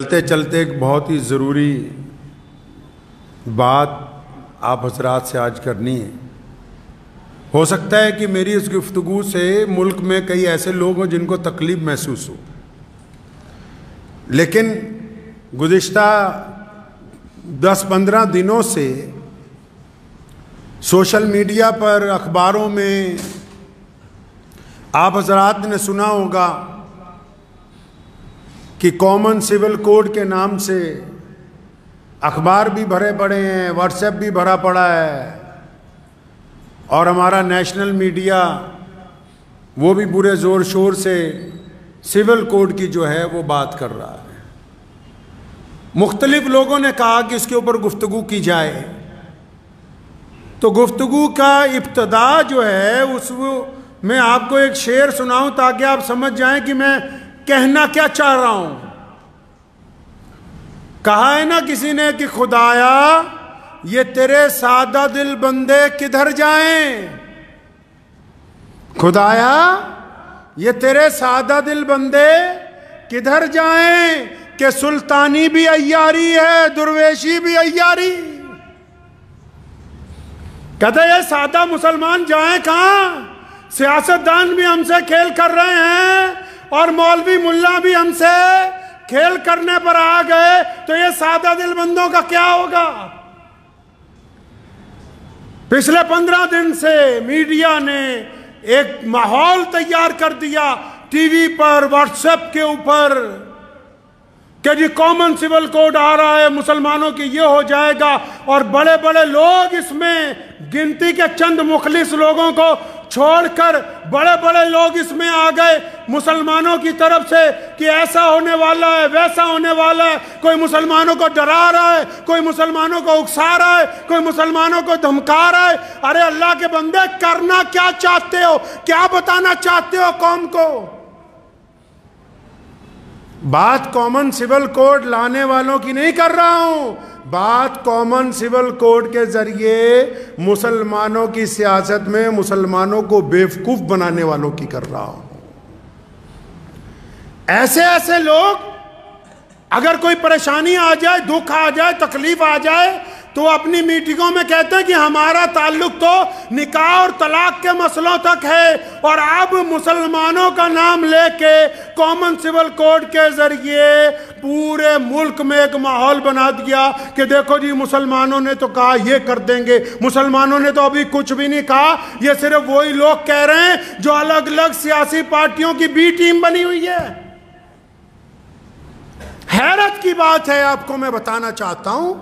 चलते चलते एक बहुत ही ज़रूरी बात आप हजरात से आज करनी है। हो सकता है कि मेरी इस गुफ्तगू से मुल्क में कई ऐसे लोग हों जिनको तकलीफ महसूस हो, लेकिन गुज़िश्ता 10-15 दिनों से सोशल मीडिया पर, अखबारों में आप हजरात ने सुना होगा कि कॉमन सिविल कोड के नाम से अखबार भी भरे पड़े हैं, व्हाट्सएप भी भरा पड़ा है, और हमारा नेशनल मीडिया वो भी पूरे ज़ोर शोर से सिविल कोड की जो है वो बात कर रहा है। मुख्तलिफ लोगों ने कहा कि इसके ऊपर गुफ्तगू की जाए, तो गुफ्तगू का इब्तदा जो है उस मैं आपको एक शेर सुनाऊं ताकि आप समझ जाएं कि मैं कहना क्या चाह रहा हूं। कहा है ना किसी ने कि खुदाया ये तेरे सादा दिल बंदे किधर जाएं, खुदाया ये तेरे सादा दिल बंदे किधर जाएं, कि सुल्तानी भी अय्यारी है, दुर्वेशी भी अय्यारी। कहते ये सादा मुसलमान जाएं कहां, सियासतदान भी हमसे खेल कर रहे हैं और मौलवी मुल्ला भी हमसे खेल करने पर आ गए, तो ये सादा दिल बंदों का क्या होगा। पिछले 15 दिन से मीडिया ने एक माहौल तैयार कर दिया टीवी पर, व्हाट्सएप के ऊपर, कि जी कॉमन सिविल कोड आ रहा है, मुसलमानों की ये हो जाएगा, और बड़े बड़े लोग इसमें, गिनती के चंद मुखलिस लोगों को छोड़कर बड़े बड़े लोग इसमें आ गए मुसलमानों की तरफ से कि ऐसा होने वाला है, वैसा होने वाला है। कोई मुसलमानों को डरा रहा है, कोई मुसलमानों को उकसा रहा है, कोई मुसलमानों को धमका रहा है। अरे अल्लाह के बंदे, करना क्या चाहते हो, क्या बताना चाहते हो कौम को। बात कॉमन सिविल कोड लाने वालों की नहीं कर रहा हूं, बात कॉमन सिविल कोड के जरिए मुसलमानों की सियासत में मुसलमानों को बेवकूफ बनाने वालों की कर रहा हूं। ऐसे ऐसे लोग, अगर कोई परेशानी आ जाए, दुख आ जाए, तकलीफ आ जाए, तो अपनी मीटिंगों में कहते हैं कि हमारा ताल्लुक तो निकाह और तलाक के मसलों तक है, और अब मुसलमानों का नाम लेके कॉमन सिविल कोड के जरिए पूरे मुल्क में एक माहौल बना दिया कि देखो जी मुसलमानों ने तो कहा ये कर देंगे, मुसलमानों ने तो अभी कुछ भी नहीं कहा, ये सिर्फ वही लोग कह रहे हैं जो अलग अलग सियासी पार्टियों की बी टीम बनी हुई है। हैरत की बात है, आपको मैं बताना चाहता हूं,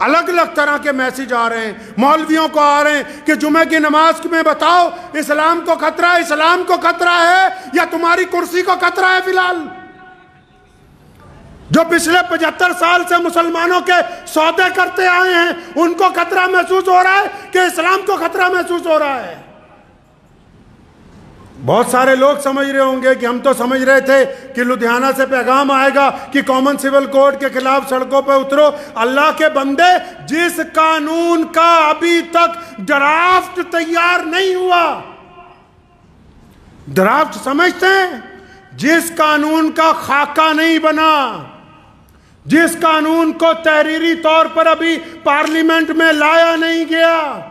अलग अलग तरह के मैसेज आ रहे हैं, मौलवियों को आ रहे हैं कि जुमे की नमाज में बताओ इस्लाम को खतरा है, इस्लाम को खतरा है या तुम्हारी कुर्सी को खतरा है। फिलहाल जो पिछले 75 साल से मुसलमानों के सौदे करते आए हैं उनको खतरा महसूस हो रहा है कि इस्लाम को खतरा महसूस हो रहा है। बहुत सारे लोग समझ रहे होंगे कि हम तो समझ रहे थे कि लुधियाना से पैगाम आएगा कि कॉमन सिविल कोड के खिलाफ सड़कों पर उतरो। अल्लाह के बंदे, जिस कानून का अभी तक ड्राफ्ट तैयार नहीं हुआ, ड्राफ्ट समझते हैं, जिस कानून का खाका नहीं बना, जिस कानून को तहरीरी तौर पर अभी पार्लियामेंट में लाया नहीं गया,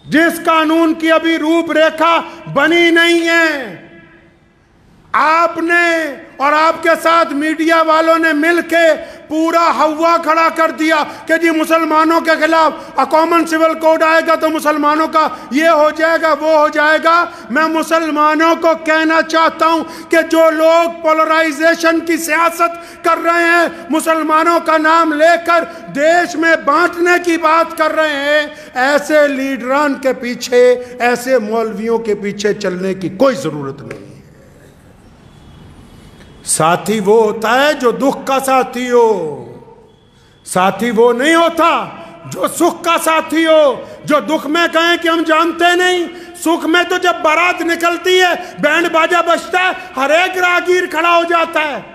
जिस कानून की अभी रूपरेखा बनी नहीं है, आपने और आपके साथ मीडिया वालों ने मिलके पूरा हवा खड़ा कर दिया कि जी मुसलमानों के खिलाफ कॉमन सिविल कोड आएगा तो मुसलमानों का ये हो जाएगा, वो हो जाएगा। मैं मुसलमानों को कहना चाहता हूं कि जो लोग पोलराइजेशन की सियासत कर रहे हैं, मुसलमानों का नाम लेकर देश में बांटने की बात कर रहे हैं, ऐसे लीडरान के पीछे, ऐसे मौलवियों के पीछे चलने की कोई जरूरत नहीं। साथी वो होता है जो दुख का साथी हो, साथी वो नहीं होता जो सुख का साथी हो। जो दुख में कहें कि हम जानते नहीं, सुख में तो जब बारात निकलती है, बैंड बाजा बजता है, हर एक राहगीर खड़ा हो जाता है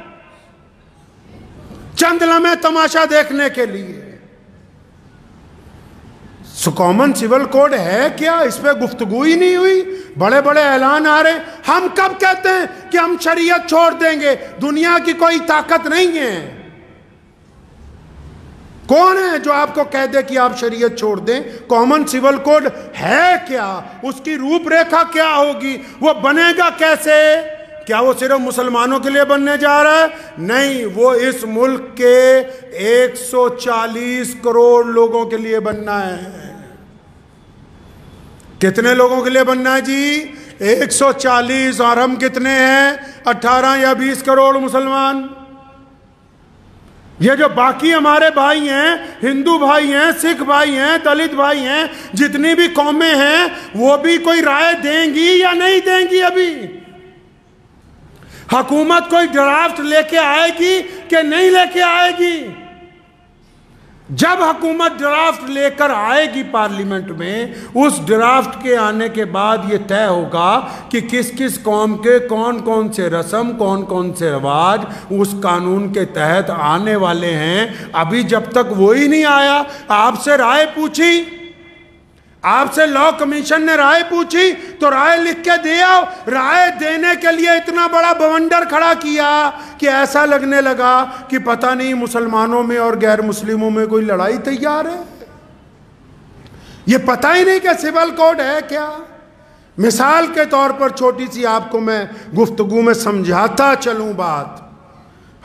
चंद लम्हे तमाशा देखने के लिए। कॉमन सिविल कोड है क्या, इस पे गुफ्तगू ही नहीं हुई। बड़े बड़े ऐलान आ रहे, हम कब कहते हैं कि हम शरीयत छोड़ देंगे, दुनिया की कोई ताकत नहीं है। कौन है जो आपको कह दे कि आप शरीयत छोड़ दें? कॉमन सिविल कोड है क्या? उसकी रूपरेखा क्या होगी? वो बनेगा कैसे? क्या वो सिर्फ मुसलमानों के लिए बनने जा रहा है? नहीं, वो इस मुल्क के 140 करोड़ लोगों के लिए बनना है। कितने लोगों के लिए बनना है जी? 140। और हम कितने हैं? 18 या 20 करोड़ मुसलमान। ये जो बाकी हमारे भाई हैं, हिंदू भाई हैं, सिख भाई हैं, दलित भाई हैं, जितनी भी कौमें हैं, वो भी कोई राय देंगी या नहीं देंगी? अभी हुकूमत कोई ड्राफ्ट लेके आएगी कि नहीं लेके आएगी? जब हुकूमत ड्राफ्ट लेकर आएगी पार्लियामेंट में, उस ड्राफ्ट के आने के बाद ये तय होगा कि किस किस कौम के कौन कौन से रस्म, कौन कौन से रिवाज उस कानून के तहत आने वाले हैं। अभी जब तक वो ही नहीं आया, आपसे राय पूछी, आपसे लॉ कमीशन ने राय पूछी तो राय लिख के दे आओ। राय देने के लिए इतना बड़ा बवंडर खड़ा किया कि ऐसा लगने लगा कि पता नहीं मुसलमानों में और गैर मुस्लिमों में कोई लड़ाई तैयार है। ये पता ही नहीं कि सिविल कोड है क्या। मिसाल के तौर पर छोटी सी आपको मैं गुफ्तगू में समझाता चलूं बात।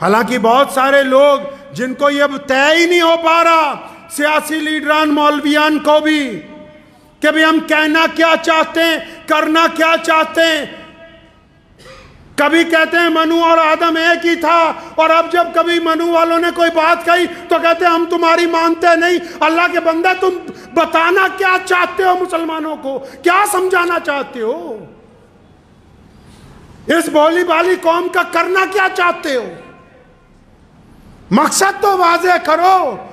हालांकि बहुत सारे लोग जिनको ये तय ही नहीं हो पा रहा, सियासी लीडरान मौलवियान को भी, कि भाई हम कहना क्या चाहते हैं, करना क्या चाहते हैं। कभी कहते हैं मनु और आदम एक ही था, और अब जब कभी मनु वालों ने कोई बात कही तो कहते हैं हम तुम्हारी मानते नहीं। अल्लाह के बंदे, तुम बताना क्या चाहते हो मुसलमानों को? क्या समझाना चाहते हो? इस भोली भाली कौम का करना क्या चाहते हो? मकसद तो वाज़ेह करो।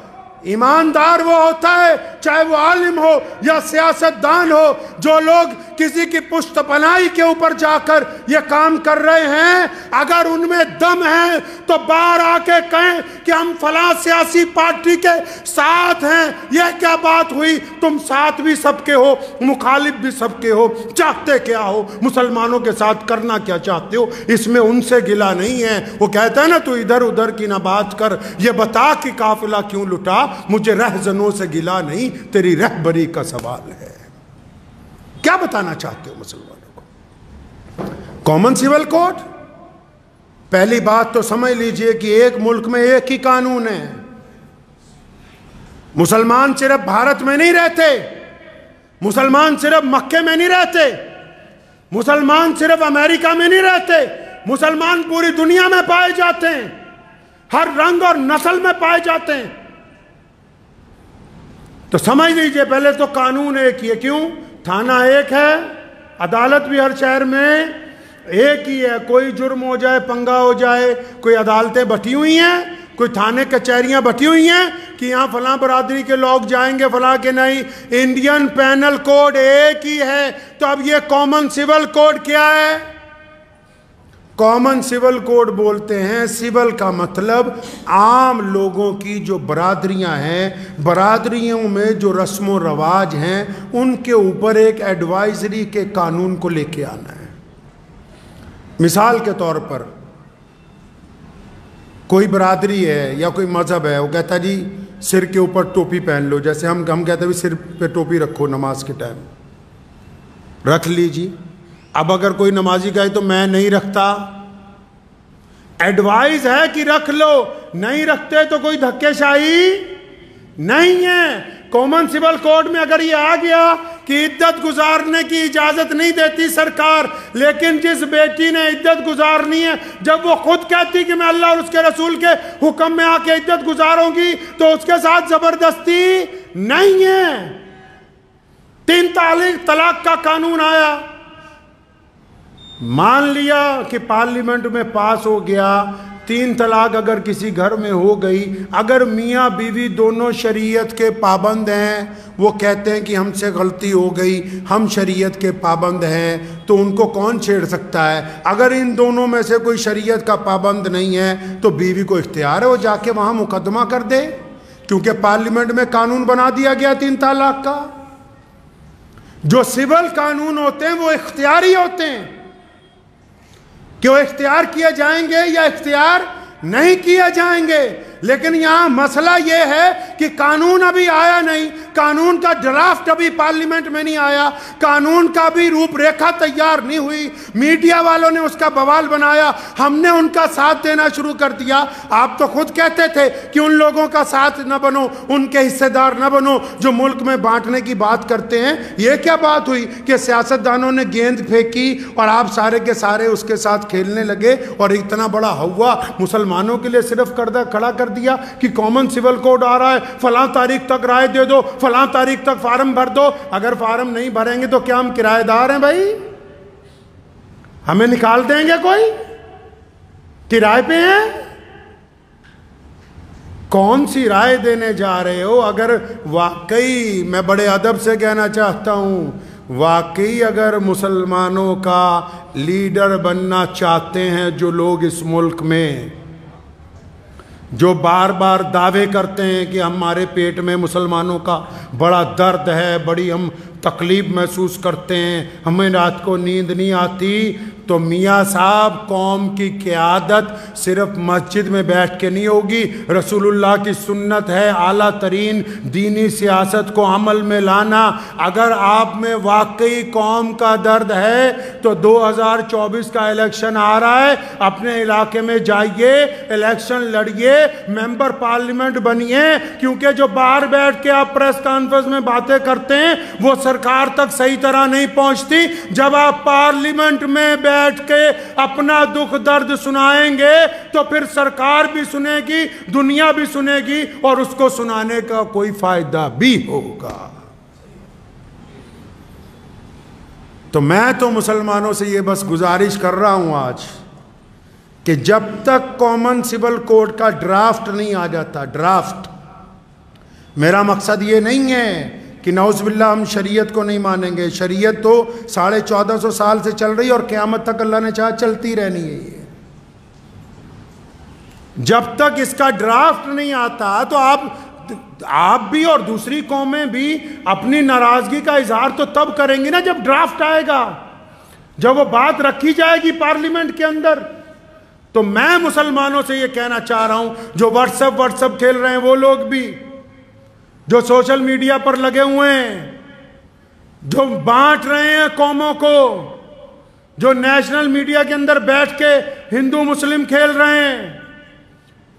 ईमानदार वो होता है, चाहे वो आलिम हो या सियासतदान हो, जो लोग किसी की पुश्त पनाही के ऊपर जाकर ये काम कर रहे हैं, अगर उनमें दम है तो बाहर आके कहें कि हम फलां सियासी पार्टी के साथ हैं। यह क्या बात हुई? तुम साथ भी सबके हो, मुखालिफ भी सबके हो, चाहते क्या हो? मुसलमानों के साथ करना क्या चाहते हो? इसमें उनसे गिला नहीं है। वो कहता है ना, तू इधर उधर की ना बात कर, ये बता कि काफिला क्यों लुटा, मुझे रहजनों से गिला नहीं, तेरी रहबरी का सवाल है। क्या बताना चाहते हो मुसलमानों को? कॉमन सिविल कोड, पहली बात तो समझ लीजिए कि एक मुल्क में एक ही कानून है। मुसलमान सिर्फ भारत में नहीं रहते, मुसलमान सिर्फ मक्के में नहीं रहते, मुसलमान सिर्फ अमेरिका में नहीं रहते, मुसलमान पूरी दुनिया में पाए जाते हैं, हर रंग और नस्ल में पाए जाते हैं। तो समझ लीजिए पहले तो कानून एक ही है। क्यों? थाना एक है, अदालत भी हर शहर में एक ही है। कोई जुर्म हो जाए, पंगा हो जाए, कोई अदालतें बटी हुई हैं, कोई थाने कचहरियां बटी हुई हैं कि यहाँ फलां बरादरी के लोग जाएंगे, फलां के नहीं। इंडियन पैनल कोड एक ही है। तो अब ये कॉमन सिविल कोड क्या है? कॉमन सिविल कोड बोलते हैं, सिविल का मतलब आम लोगों की जो बरादरियां हैं, बरादरियों में जो रस्म रवाज हैं, उनके ऊपर एक एडवाइजरी के कानून को लेके आना है। मिसाल के तौर पर कोई बरादरी है या कोई मजहब है, वो कहता जी सिर के ऊपर टोपी पहन लो। जैसे हम कहते हैं सिर पे टोपी रखो नमाज के टाइम, रख लीजिए। अब अगर कोई नमाजी कहे तो मैं नहीं रखता, एडवाइस है कि रख लो, नहीं रखते तो कोई धक्केशाही नहीं है। कॉमन सिविल कोड में अगर ये आ गया कि इद्दत गुजारने की इजाजत नहीं देती सरकार, लेकिन जिस बेटी ने इद्दत गुजारनी है, जब वो खुद कहती कि मैं अल्लाह और उसके रसूल के हुक्म में आके इद्दत गुजारूंगी, तो उसके साथ जबरदस्ती नहीं है। 3 तलाक का कानून आया, मान लिया कि पार्लियामेंट में पास हो गया, 3 तलाक अगर किसी घर में हो गई, अगर मियाँ बीवी दोनों शरीयत के पाबंद हैं, वो कहते हैं कि हमसे गलती हो गई, हम शरीयत के पाबंद हैं, तो उनको कौन छेड़ सकता है? अगर इन दोनों में से कोई शरीयत का पाबंद नहीं है तो बीवी को इख्तियार है वो जाके वहाँ मुकदमा कर दे, क्योंकि पार्लियामेंट में कानून बना दिया गया 3 तलाक का। जो सिविल कानून होते हैं वो इख्तियारी होते हैं कि वो इख्तियार किए जाएंगे या इख्तियार नहीं किए जाएंगे। लेकिन यहां मसला यह है कि कानून अभी आया नहीं, कानून का ड्राफ्ट अभी पार्लियामेंट में नहीं आया, कानून का भी रूपरेखा तैयार नहीं हुई। मीडिया वालों ने उसका बवाल बनाया, हमने उनका साथ देना शुरू कर दिया। आप तो खुद कहते थे कि उन लोगों का साथ न बनो, उनके हिस्सेदार न बनो जो मुल्क में बांटने की बात करते हैं। यह क्या बात हुई कि सियासतदानों ने गेंद फेंकी और आप सारे के सारे उसके साथ खेलने लगे और इतना बड़ा हवा मुसलमानों के लिए सिर्फ खड़ा कर दिया कि कॉमन सिविल कोड आ रहा है, फलां तारीख तक राय दे दो, फलां तारीख तक फार्म भर दो। अगर फार्म नहीं भरेंगे तो क्या हम किराएदार हैं भाई? हमें निकाल देंगे कोई? किराए पे हैं? कौन सी राय देने जा रहे हो? अगर वाकई, मैं बड़े अदब से कहना चाहता हूं, वाकई अगर मुसलमानों का लीडर बनना चाहते हैं जो लोग इस मुल्क में, जो बार बार दावे करते हैं कि हमारे पेट में मुसलमानों का बड़ा दर्द है, बड़ी हम तकलीफ महसूस करते हैं, हमें रात को नींद नहीं आती, तो मियाँ साहब कौम की क़यादत सिर्फ मस्जिद में बैठ के नहीं होगी। रसूलुल्लाह की सुन्नत है आला तरीन दीनी सियासत को अमल में लाना। अगर आप में वाकई कौम का दर्द है तो 2024 का इलेक्शन आ रहा है, अपने इलाके में जाइए, इलेक्शन लड़िए, मेंबर पार्लियामेंट बनिए, क्योंकि जो बाहर बैठ के आप प्रेस कॉन्फ्रेंस में बातें करते हैं वो सरकार तक सही तरह नहीं पहुंचती। जब आप पार्लियामेंट में बैठ के अपना दुख दर्द सुनाएंगे तो फिर सरकार भी सुनेगी, दुनिया भी सुनेगी और उसको सुनाने का कोई फायदा भी होगा। तो मैं तो मुसलमानों से ये बस गुजारिश कर रहा हूं आज कि जब तक कॉमन सिविल कोड का ड्राफ्ट नहीं आ जाता, ड्राफ्ट, मेरा मकसद ये नहीं है कि नौज़बिल्लाह हम शरीयत को नहीं मानेंगे। शरीयत तो 1450 साल से चल रही और क़यामत तक अल्लाह ने चाहा चलती रहनी है। ये जब तक इसका ड्राफ्ट नहीं आता तो आप भी और दूसरी कौमें भी अपनी नाराजगी का इजहार तो तब करेंगी ना जब ड्राफ्ट आएगा, जब वो बात रखी जाएगी पार्लियामेंट के अंदर। तो मैं मुसलमानों से ये कहना चाह रहा हूं, जो व्हाट्सएप खेल रहे हैं वो लोग भी, जो सोशल मीडिया पर लगे हुए हैं, जो बांट रहे हैं कौमों को, जो नेशनल मीडिया के अंदर बैठ के हिंदू मुस्लिम खेल रहे हैं,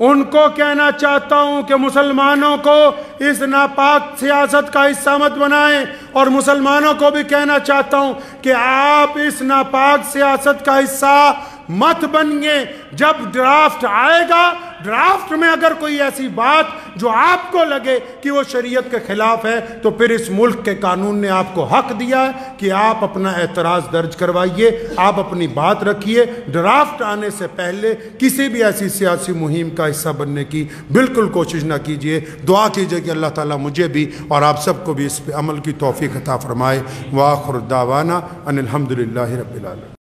उनको कहना चाहता हूं कि मुसलमानों को इस नापाक सियासत का हिस्सा मत बनाएं। और मुसलमानों को भी कहना चाहता हूं कि आप इस नापाक सियासत का हिस्सा मत बनिए। जब ड्राफ्ट आएगा, ड्राफ्ट में अगर कोई ऐसी बात जो आपको लगे कि वो शरीयत के खिलाफ है, तो फिर इस मुल्क के कानून ने आपको हक दिया है कि आप अपना एतराज़ दर्ज करवाइए, आप अपनी बात रखिए। ड्राफ्ट आने से पहले किसी भी ऐसी सियासी मुहिम का हिस्सा बनने की बिल्कुल कोशिश ना कीजिए। दुआ कीजिए कि अल्लाह ताला मुझे भी और आप सबको भी इस पे अमल की तौफीक अता फरमाए। व आखिर दावाना अनिल हम्दुलिल्लाहि रब्बिल आलमीन।